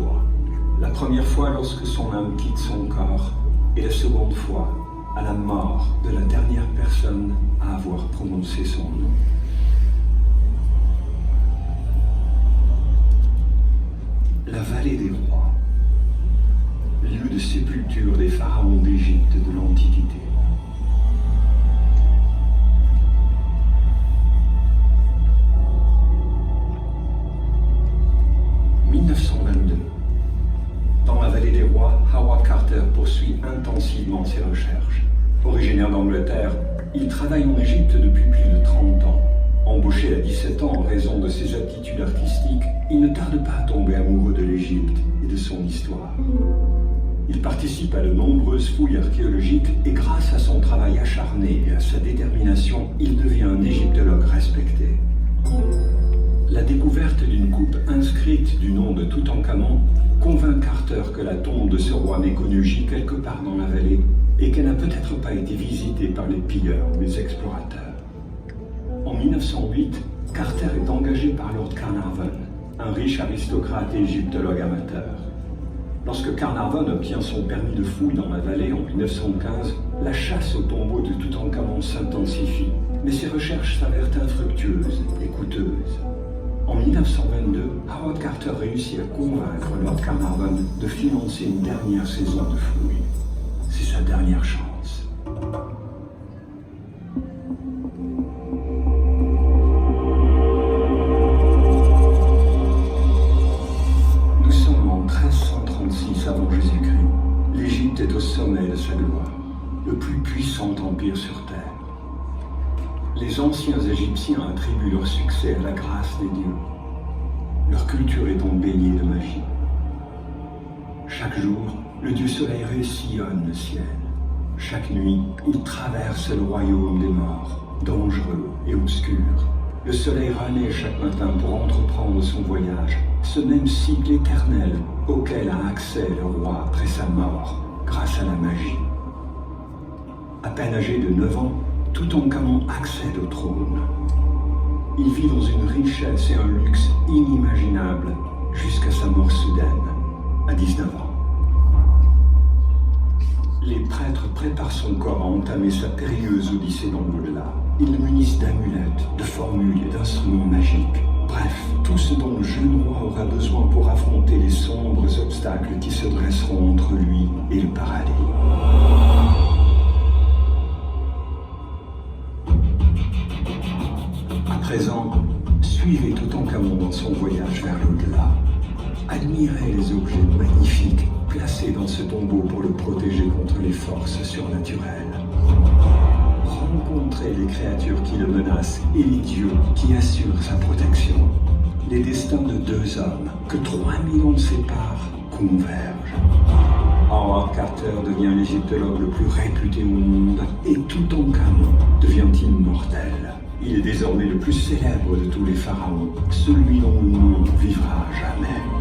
fois. La première fois lorsque son âme quitte son corps, et la seconde fois à la mort de la dernière personne à avoir prononcé son nom. La vallée des rois, lieu de sépulture des pharaons d'Égypte de l'Antiquité. « 1922. Dans la vallée des rois, Howard Carter poursuit intensivement ses recherches. Originaire d'Angleterre, il travaille en Égypte depuis plus de 30 ans. Embauché à 17 ans en raison de ses aptitudes artistiques, il ne tarde pas à tomber amoureux de l'Égypte et de son histoire. Il participe à de nombreuses fouilles archéologiques et grâce à son travail acharné et à sa détermination, il devient un égyptologue respecté. La découverte d'une coupe inscrite du nom de Toutankhamon convainc Carter que la tombe de ce roi méconnu gît quelque part dans la vallée et qu'elle n'a peut-être pas été visitée par les pilleurs ou les explorateurs. En 1908, Carter est engagé par Lord Carnarvon, un riche aristocrate et égyptologue amateur. Lorsque Carnarvon obtient son permis de fouille dans la vallée en 1915, la chasse au tombeau de Toutankhamon s'intensifie, mais ses recherches s'avèrent infructueuses et coûteuses. En 1922, Howard Carter réussit à convaincre Lord Carnarvon de financer une dernière saison de fouilles. C'est sa dernière chance. Nous sommes en 1336 avant Jésus-Christ. L'Égypte est au sommet de sa gloire, le plus puissant empire sur Terre. Les anciens Égyptiens attribuent leur succès à la grâce des dieux. Leur culture étant baignée de magie. Chaque jour, le dieu soleil sillonne le ciel. Chaque nuit, il traverse le royaume des morts, dangereux et obscur. Le soleil renaît chaque matin pour entreprendre son voyage, ce même cycle éternel auquel a accès le roi après sa mort, grâce à la magie. À peine âgé de 9 ans, Toutankhamon accède au trône. Il vit dans une richesse et un luxe inimaginables jusqu'à sa mort soudaine, à 19 ans. Les prêtres préparent son corps à entamer sa périlleuse odyssée dans l'au-delà. Ils le munissent d'amulettes, de formules et d'instruments magiques. Bref, tout ce dont le jeune roi aura besoin pour affronter les sombres obstacles qui se dresseront entre lui et le paradis. À présent, suivez Toutankhamon dans son voyage vers l'au-delà. Admirez les objets magnifiques placés dans ce tombeau pour le protéger contre les forces surnaturelles. Rencontrez les créatures qui le menacent et les dieux qui assurent sa protection. Les destins de 2 hommes que 3000 ans séparent convergent. Howard Carter devient l'égyptologue le plus réputé au monde et Toutankhamon devient immortel. Il est désormais le plus célèbre de tous les pharaons, celui dont le nom vivra à jamais.